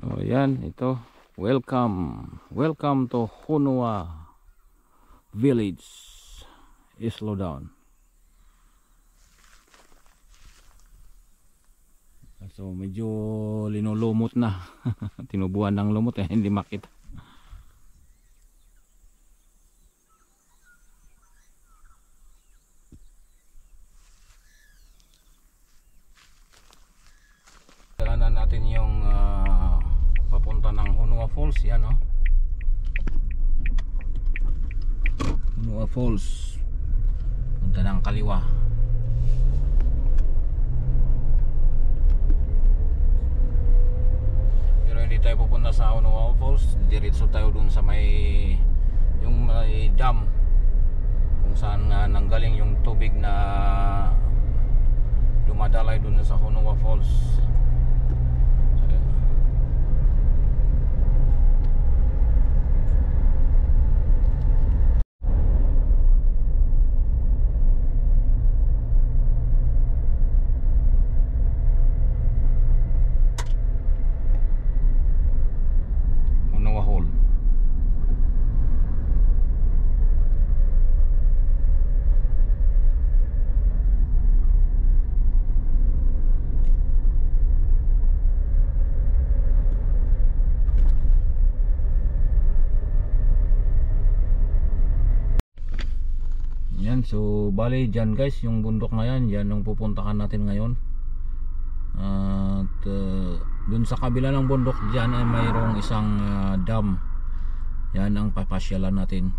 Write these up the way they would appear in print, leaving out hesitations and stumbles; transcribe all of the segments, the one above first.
So yan, ito. Welcome to Hunua Village, Islowdown. So medyo linulumot na. Tinubuan ng lumot hindi makita. Daanan natin yung papunta ng Hunua Falls, yan oh. Hunua Falls. Punta ng kaliwa. Pero hindi tayo pupunta sa Hunua Falls, diretso tayo dun sa may dam kung saan nanggaling yung tubig na dumadalay dun sa Hunua Falls. So bali dyan guys, yung bundok na yan, yan ang pupuntahan natin ngayon. At dun sa kabila ng bundok dyan ay mayroong isang dam. Yan ang papasyalan natin.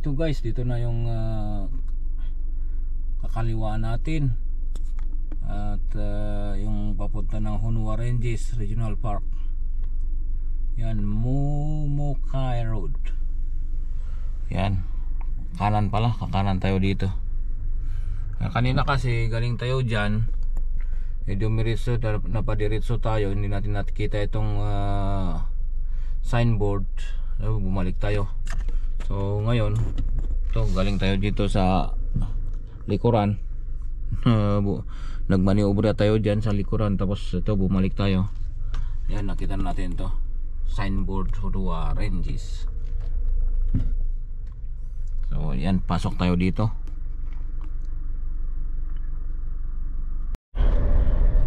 Ito guys, dito na yung kakaliwa natin at yung papunta ng Hunua Ranges Regional Park. Yan, Mumukai Road. Yan, kanan pala, kakanan tayo dito. Kanina kasi galing tayo dyan, dumiritso, napadiritso tayo, hindi natin nakita itong signboard. Bumalik tayo. So ngayon, ito galing tayo dito sa likuran. Nagmaniobra tayo dyan sa likuran, tapos ito bumalik tayo. Yan, nakita natin to signboard Hunua Ranges. So yan, pasok tayo dito.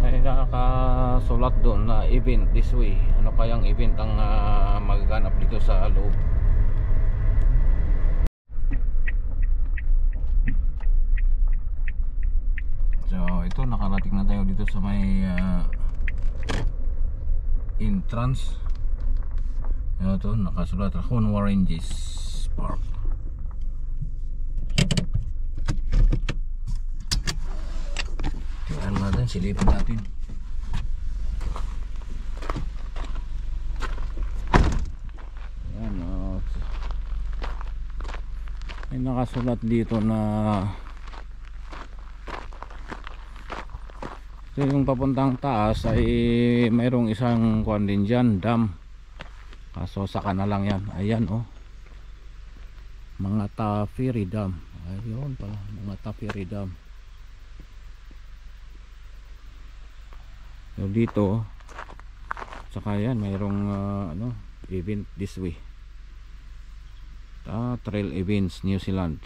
Ay nakasulat doon na event this way. Ano kayang event ang magaganap dito sa loob? So ito, nakarating na tayo dito sa may entrance. Ito, nakasulat Hunua Ranges Park. Tingnan natin, silipin natin. Ayan, may nakasulat dito na so yung papuntang taas ay mayroong isang kuwan din dyan, dam. Kaso saka na lang yan. Ayan oh, mga Tafiri Dam. Ayun pala, mga Tafiri Dam. So dito saka yan mayroong event this way. Trail Events New Zealand.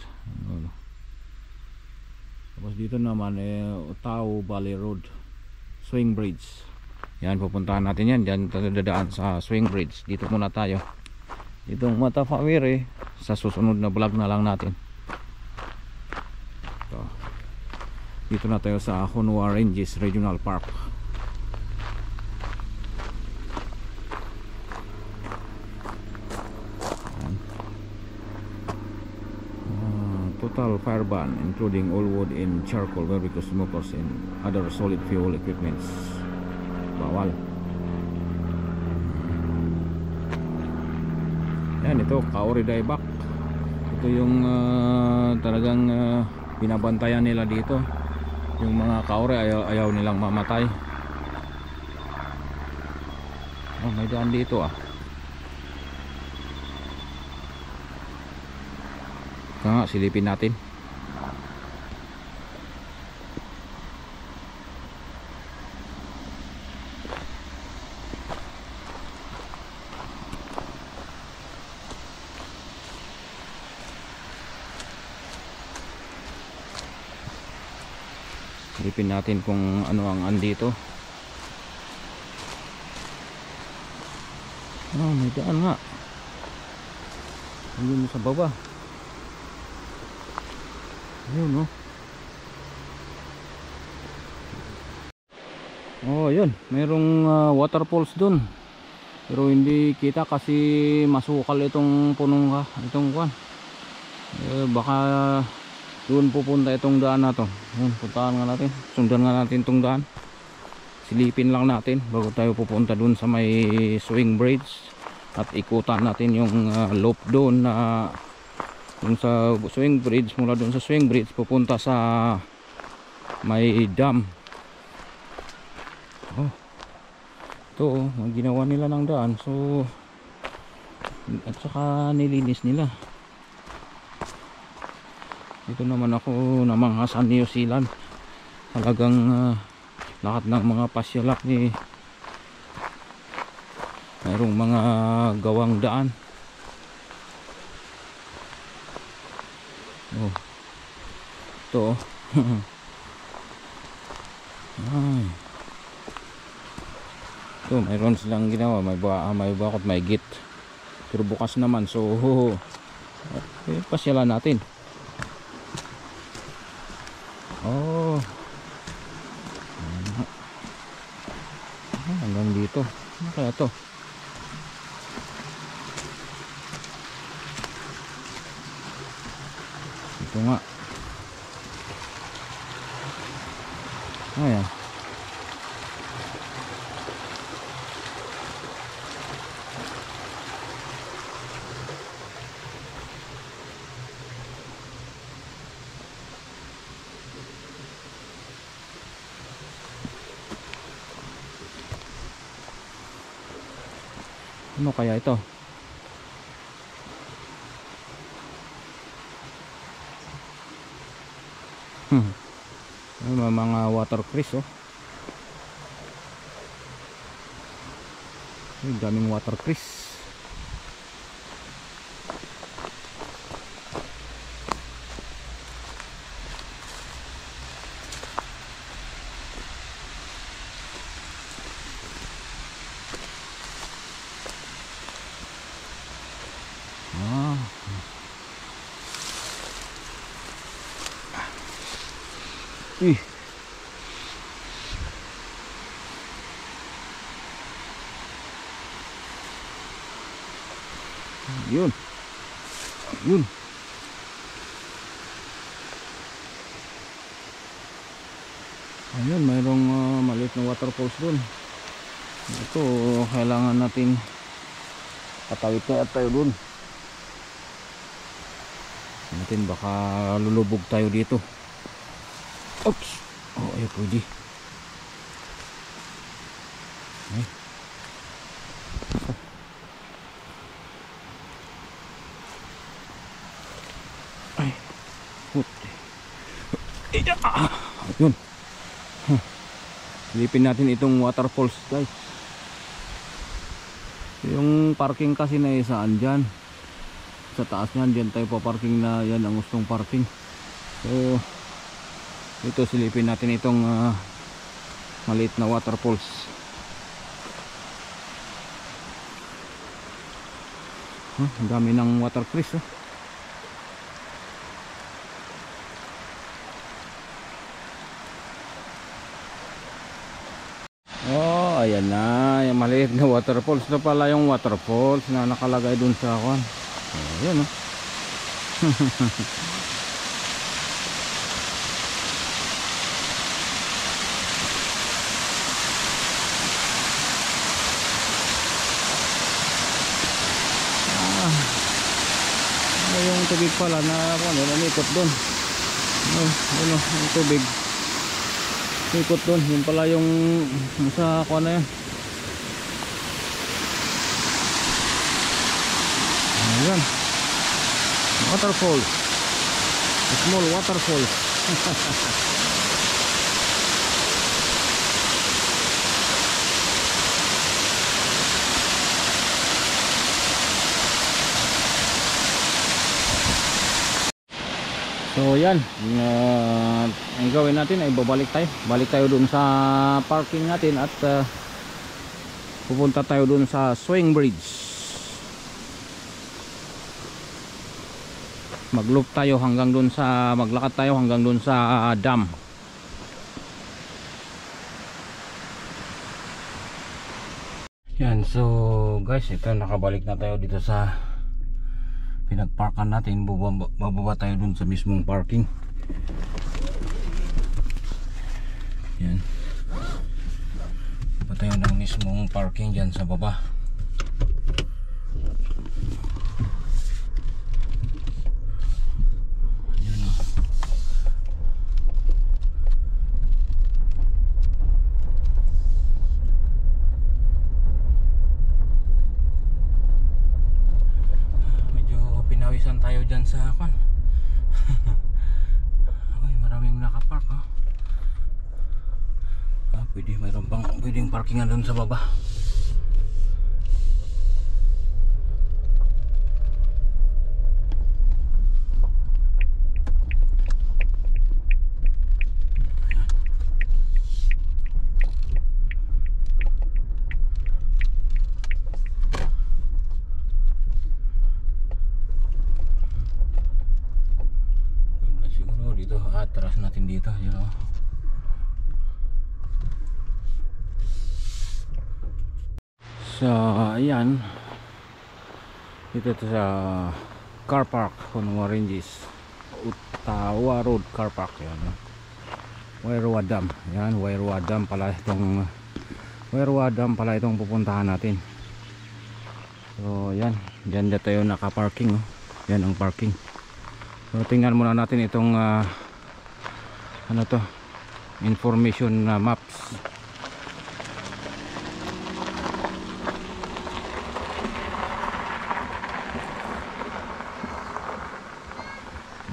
Tapos dito naman Otao Valley Road, Swing Bridge. Yan, pupuntahan natin yan. Diyan tayo dadaan sa Swing Bridge. Dito muna tayo. Itong Matafawiri, sa susunod na vlog na lang natin. Ito. Dito na tayo sa Hunua Ranges Regional Park. Total fire ban including all wood and charcoal barbecue smokers and other solid fuel equipments. Bawal. Yan, ito Kauri Dieback. Ito yung talagang binabantayan nila dito. Yung mga kauri ayaw nilang mamatay. Oh, may daan dito ah. Kaya nga, silipin natin. Silipin natin kung ano ang andito. Oh, may daan nga. Ayun sa baba. Ayun, no? Oh, yun. Mayroong waterfalls dun. Pero hindi kita kasi masukal itong punong itong kwan. Baka doon pupunta itong daan na to. Yun, puntahan nga natin. Sundan nga natin itong daan. Silipin lang natin bago tayo pupunta doon sa may swing bridge. At ikutan natin yung loop doon na yung sa swing bridge, mula doon sa swing bridge pupunta sa may dam. Oh, ito oh, ginawa nila ng daan. So at saka nilinis nila. Dito naman ako namangha sa New Zealand. Talagang lahat ng mga pasyalak ni mayroong mga gawang daan. Oh, ito ay. Ito mayroon silang ginawa, may bakot, may gate, pero bukas naman. So pasyalan natin. Oh, hanggang dito. Ano kaya to? Ito nga. Ayan. Ano kaya ito? May mga water crease oh. May daming water crease. Yun. Yun. Ayun, mayroong maliit na waterfalls dun. Ito, kailangan natin patawid tayo dun. Natin baka lulubog tayo dito. Oops. Oh, ay pwede. Ay. Ay. Yun. Silipin natin itong waterfalls, guys. Yung parking kasi na isaan dyan sa taas nyan, dyan tayo paparking na yan ang gustong parking. So ito, silipin natin itong maliit na waterfalls. Ang dami ng water crease. ayan na, yung maliit na waterfalls na pala yung waterfalls na nakalagay dun sa kwan. Ayan oh. Yung tubig pala na ano, nanikot dun. Ano, yung tubig ikot dun, yun pala yung sa kuha na yan. Ayan, waterfall, small waterfall. So yan, ang gawin natin ay babalik tayo. Balik tayo dun sa parking natin at pupunta tayo dun sa swing bridge. Mag-loop tayo hanggang dun sa, maglakad tayo hanggang dun sa dam. Yan, so guys, ito nakabalik na tayo dito sa pinagparkan natin. Bababa tayo dun sa mismong parking. Yan, bababa tayo ng mismong parking dyan sa baba. Yan o. Pinawisan tayo dyan sa kan. Ay, maraming nakapark oh. Pwedeng parkingan dun sa baba. Atras natin dito, you know. So ayan, dito sa car park Honua Ranges, Ottawa Road car park. Yan, Wairua Dam. Yan, Wairua Dam pala itong pupuntahan natin. So yan, dyan tayo naka-parking oh. Yan ang parking. So tingnan muna natin itong ano to, information maps.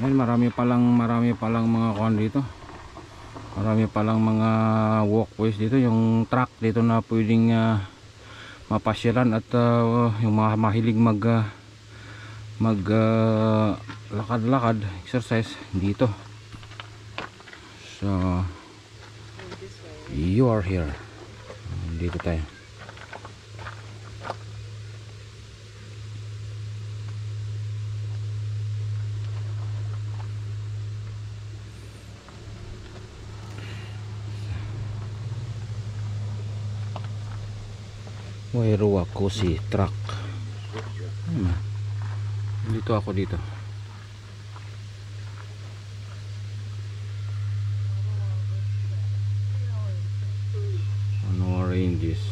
Yan, marami palang mga kuan dito. Marami palang mga walkways dito, yung track dito na pwedeng mapasyalan at yung mga mahilig lakad-lakad, exercise dito. So you are here. Dito tayo. Wairua Kosi Track. Dito ako dito. Honua Ranges.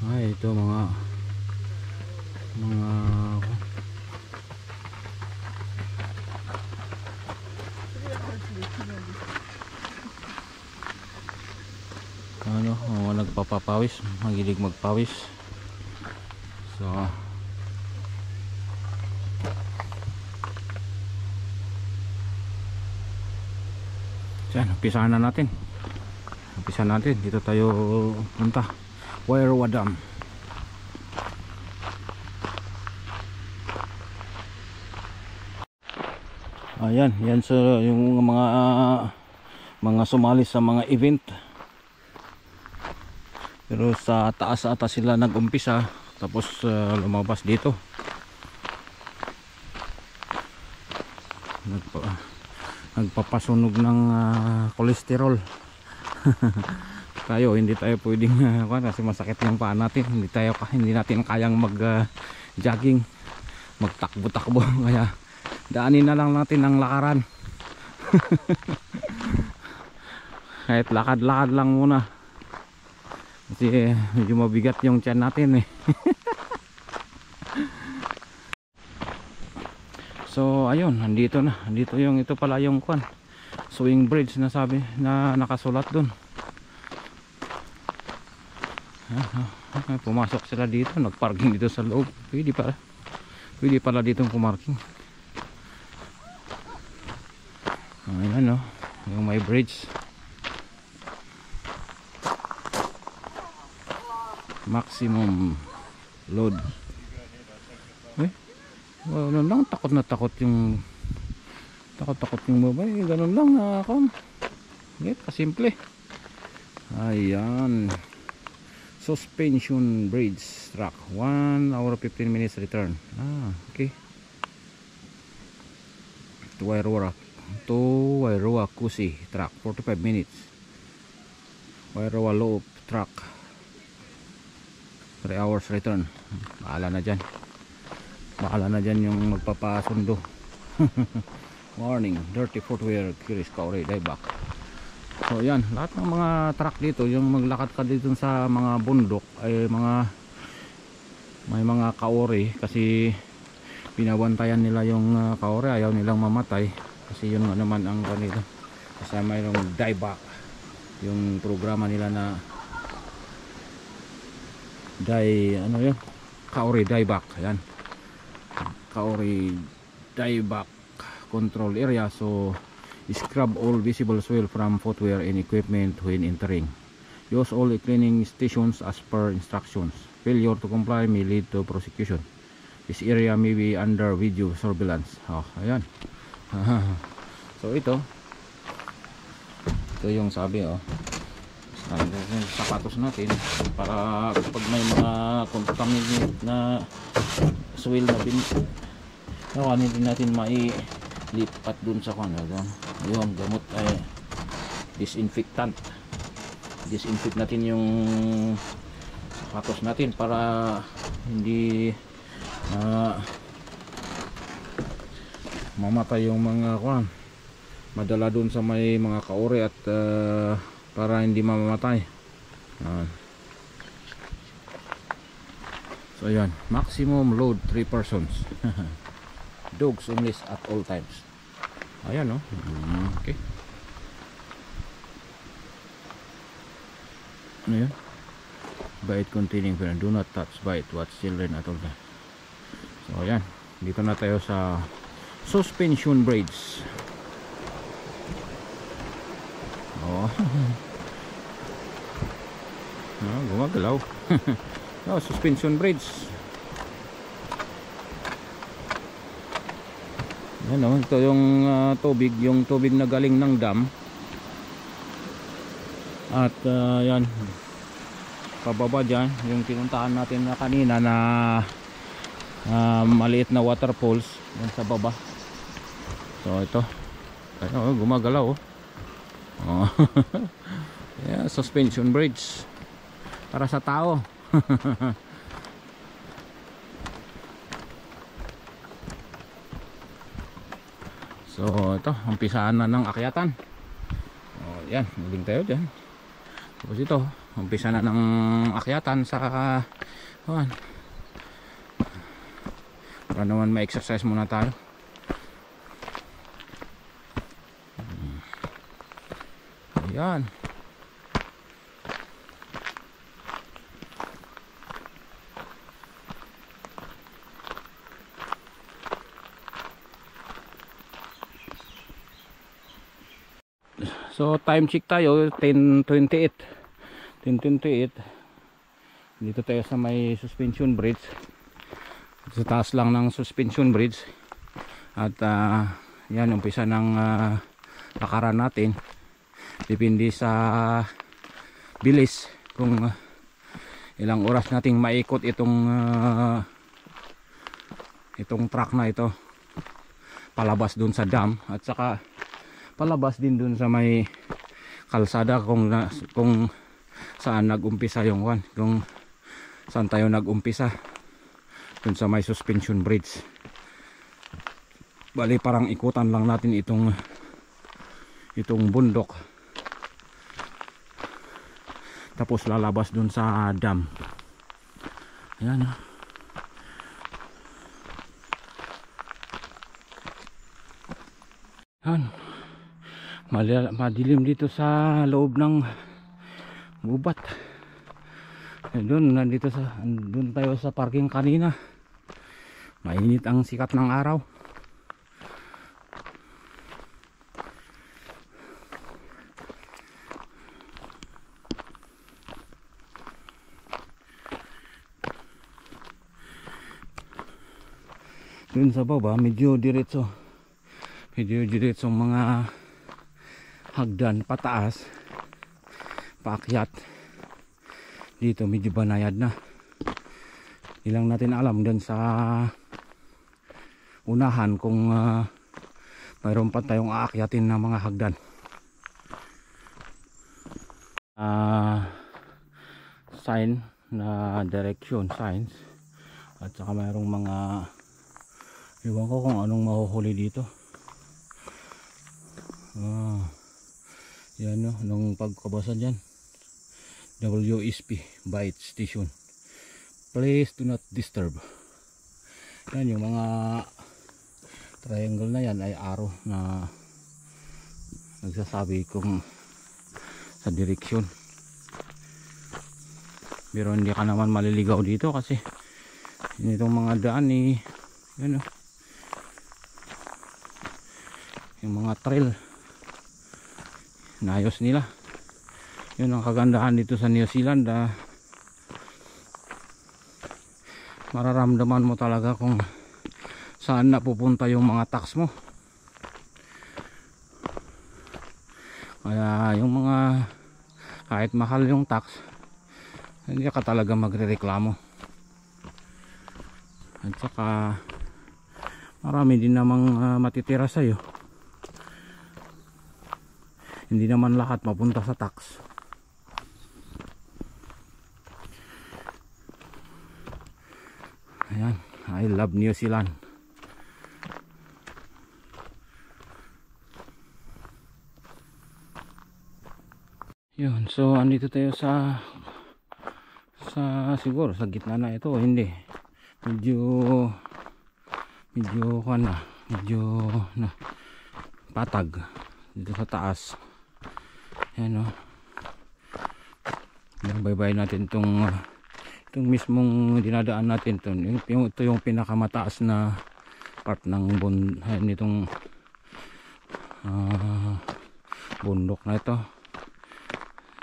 Ay, ito mga ano, nagpapapawis, magilig magpawis. So yan, umpisahan natin dito tayo punta, Wairua Dam. Ayan, yan sa yung mga sumali sa mga event. Pero sa taas ata sila nag-umpisa, tapos lumabas dito. nagpapasunog ng kolesterol. Tayo hindi tayo pwedeng kasi masakit yung paa natin, hindi natin kayang mag jogging, magtakbo-takbo. Kaya daanin na lang natin ang lakaran. Kahit lakad-lakad lang muna kasi medyo mabigat yung tiyan natin eh. So ayun, nandito yung ito pala yung swing bridge na sabi na nakasulat dun. Pumasok sila dito, nagparking dito sa loob. Pwede pala dito pumarking. Ayan yung may bridge. Maximum load. Ganun lang, takot yung babae. Ganun lang kasimple. Ayan, suspension bridge track, 1 hour 15 minutes return. Okay. To Wairoa Kusi track, 45 minutes. Wairoa Loop track, 3 hours return. Bahala na dyan yung magpapasundo. Warning, dirty footwear carries Kauri dieback. So yan, lahat ng mga truck dito, yung maglakad ka dito sa mga bundok ay may mga kaori, kasi binabantayan nila yung kaori, ayaw nilang mamatay kasi yun nga naman ang kanito. Kasi mayroong dieback, yung programa nila na Kauri dieback. Ayan, Kauri dieback control area. So scrub all visible soil from footwear and equipment when entering. Use all cleaning stations as per instructions. Failure to comply may lead to prosecution. This area may be under video surveillance. Ayan. So ito yung sabi sapatos natin para kapag may mga contaminate na soil na hindi natin mailipat dun sa yung gamot ay disinfectant. Disinfect natin yung sapatos natin para hindi mamatay yung mga madala dun sa may mga kaori at para hindi mamamatay. So yan, maximum load 3 persons. Dogs only at all times. Ayan okay. Ano yan? Bite containing venom. Do not touch, bite, watch children at all times. So ayan, dito na tayo sa suspension bridge. Gumagalaw. Suspension bridge. Yan ito yung tubig na galing ng dam. At yan, pababa dyan yung pinuntahan natin na kanina na maliit na waterfalls yan sa baba. So ito gumagalaw. Yeah, suspension bridge para sa tao. So ito, umpisaan na ng akyatan. Yan, muling tayo dyan. Tapos ito, umpisa na ng akyatan sa para naman ma-exercise muna tayo. Ayan. So time check tayo 10:28. Dito tayo sa may suspension bridge. Sa taas lang ng suspension bridge. At yan, umpisa ng lakaran natin. Depende sa bilis kung ilang oras nating maikot itong truck na ito palabas dun sa dam, at saka palabas din dun sa may kalsada kung saan nag-umpisa yung one, kung saan tayo nag-umpisa dun sa may suspension bridge. Bali parang ikutan lang natin itong bundok, tapos lalabas dun sa dam. Ayan. Ayan. Madilim dito sa loob ng gubat. Doon tayo sa parking kanina. Mainit ang sikat ng araw. Doon sa baba medyo diretsong mga hagdan pataas, paakyat. Dito medyo banayad na. Ilang natin alam dun sa unahan kung mayroon pa tayong aakyatin na mga hagdan. Sign na direction signs, at saka mayroong mga, iwan ko kung anong mahuhuli dito. Yan no, nung pagkabasa dyan, WSP Bite Station, please do not disturb. Yan yung mga triangle na yan ay arrow na nagsasabi kung sa direksyon. Pero hindi ka naman maliligaw dito kasi itong mga daan yan o, yung mga trail naayos nila. Yun ang kagandahan dito sa New Zealand. Mararamdaman mo talaga kung saan napupunta yung mga tax mo. Kaya yung mga kahit mahal yung tax, hindi ka talaga magrereklamo. At saka marami din namang matitira sa'yo. Hindi naman lahat mapunta sa tax. Ayan, I love New Zealand. Yun, so andito tayo sa siguro sa gitna na ito, hindi. Medyo na patag dito sa taas. Ayan o. Baybayin natin itong mismong dinadaan natin. Ito yung pinakamataas na part ng nitong bundok na ito.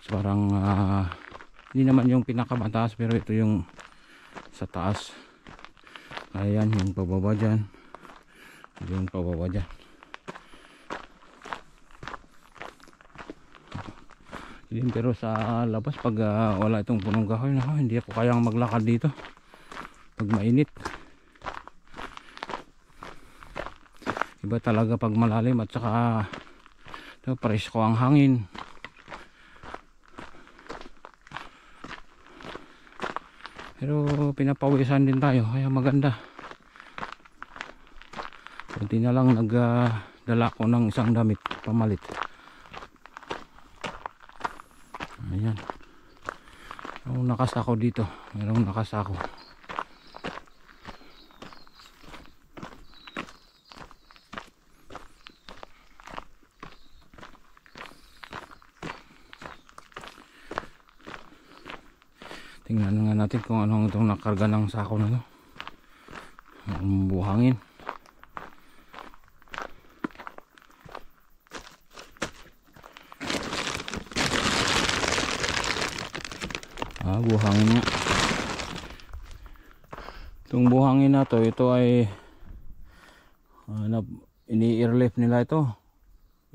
So, parang hindi naman yung pinakamataas, pero ito yung sa taas. Ayan yung pababa dyan, yung pababa dyan. Pero sa labas pag wala itong punong kahoy, hindi ako kayang maglakad dito pag mainit. Iba talaga pag malalim, at saka presko ang hangin. Pero pinapawisan din tayo, kaya maganda. Kunti na lang nagdala ko ng isang damit pamalit. Ayan. Mayroong nakasako dito. Mayroong nakasako. Tingnan nga natin kung anong itong nakarga ng sako na to. Ang buhangin. Buhangin nga. Itong buhangin na to, ito ay ini-airlift nila ito.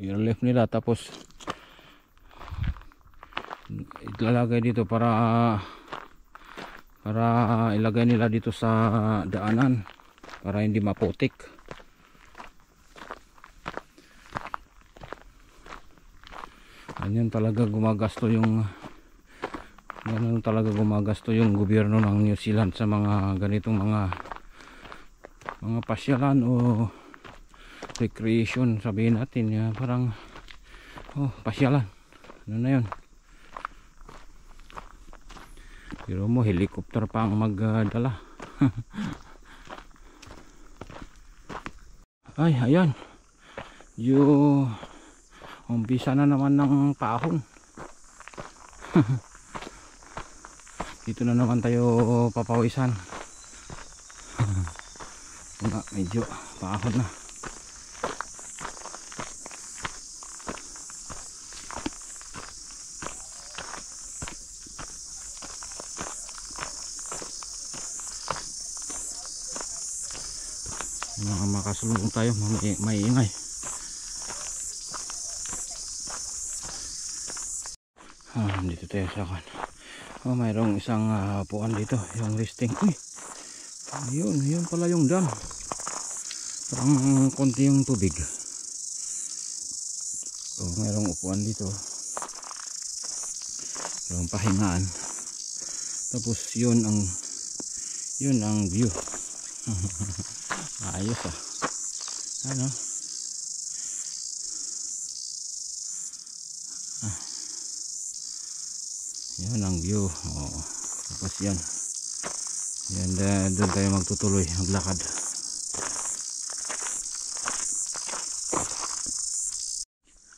I-airlift nila, tapos ilalagay dito para ilagay nila dito sa daanan para hindi maputik. ganyan talaga gumagasto yung gobyerno ng New Zealand sa mga ganitong mga pasyalan o recreation, sabihin natin ya, parang pasyalan, ano na yun. Pero mo helicopter pa ang magdala. Ay, ayan, yung umpisa na naman ng paahon. Dito na naman tayo papawisan. Medyo paahon na. Makasulong tayo, maingay. Dito tayo sa kan. Mayroong isang puan dito, yung resting. Uy, yun pala yung dam. Parang konti yung tubig. Mayroong upuan dito, yung pahingaan. Tapos yun ang view. Ayos ano. Yan ang view. Tapos yan doon tayo magtutuloy, maglakad.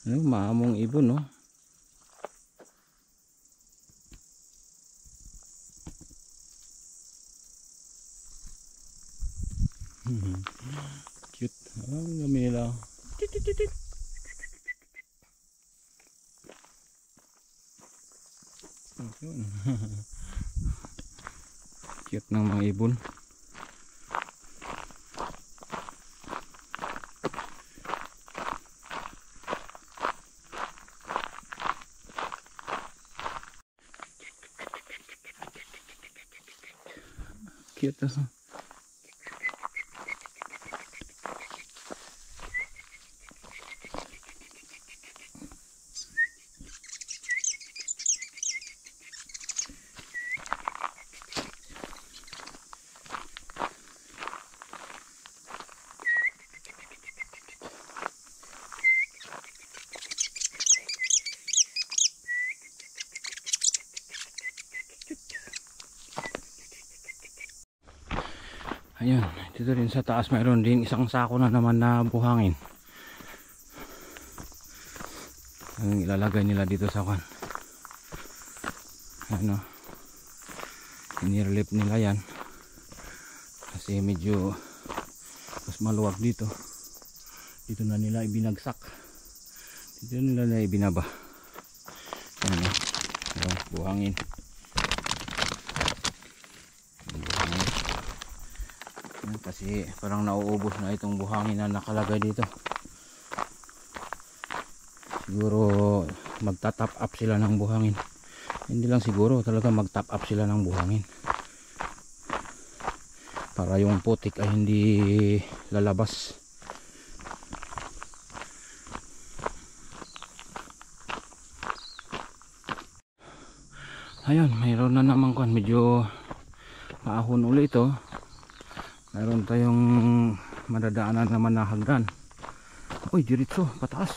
Maamong ibon, no? Cute. Gamila. Titit. Cute ng mga ibon. Cute. Ayun, dito rin sa taas mayroon din isang sako na naman na buhangin. Ang ilalagay nila dito sa kan. Ano, inirelip nila yan kasi medyo mas maluwag dito. Dito na nila ibinagsak, dito nila ibinaba. Ano, buhangin. Kasi parang nauubos na itong buhangin na nakalagay dito. Siguro magta-top up sila ng buhangin. Hindi lang siguro, talaga mag-top up sila ng buhangin para yung putik ay hindi lalabas. Ayun, mayroon na naman kan, medyo maahon ulit ito. Mayroon tayong madadaanan naman na hagdan. Uy, diretso, pataas.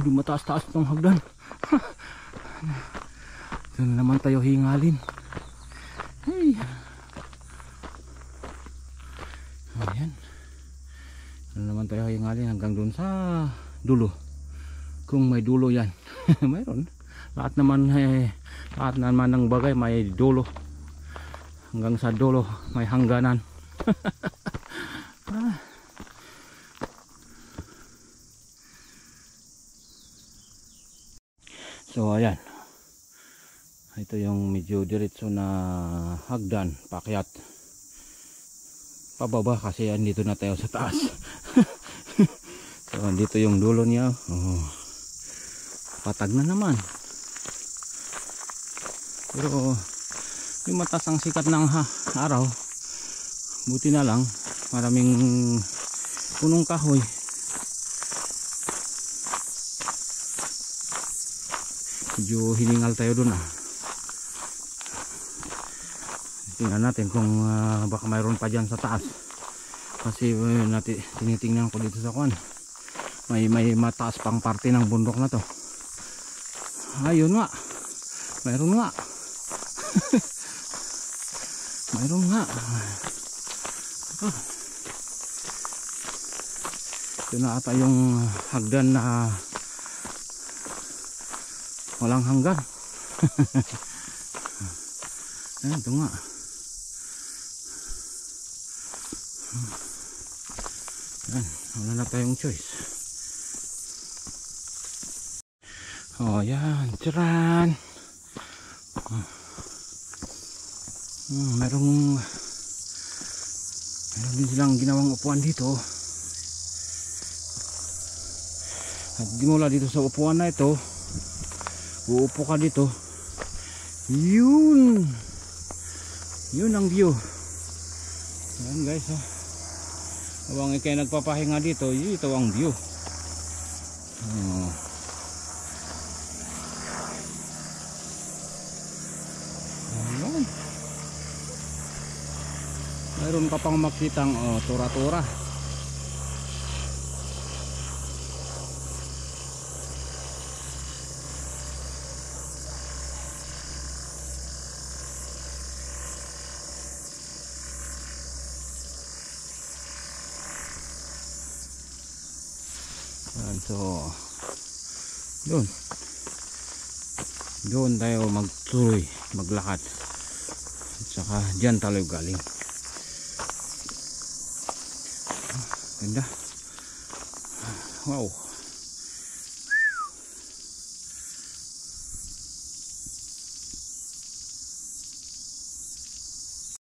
Hindi mataas-taas itong hagdan. Doon naman tayo hingalin. Hey. Ayan. Doon naman tayo hingalin hanggang doon sa dulo. Kung may dulo yan. Mayroon. Lahat naman ng bagay may dulo. Hanggang sa dulo may hangganan. So ayan, ito yung medyo diretso na hagdan, paakyat pababa kasi andito na tayo sa taas. So andito yung dulo niya. Patag na naman, pero yung mataas ang sikat ng araw, buti na lang maraming punong kahoy. Medyo hiningal tayo dun Tingnan natin kung baka mayroon pa dyan sa taas. Kasi tinitingnan ko dito sa kuan. May mataas pang parte ng bundok na to. Ayun nga. Mayroon nga. Mayroon nga. Ito na ata yung hagdan na walang hanggan. Ito nga. Yan, wala na tayong choice. Yan, tiran. Meron din silang ginawang upuan dito. At di mula dito sa upuan na ito, uupo ka dito. Yun ang view. Yan guys habang ikay nagpapahinga dito, ito ang view. Ayan. Mayroon ka pang makitang tura-tura. So doon tayo magtuloy maglakad at saka dyan tayo galing. Ganda, wow.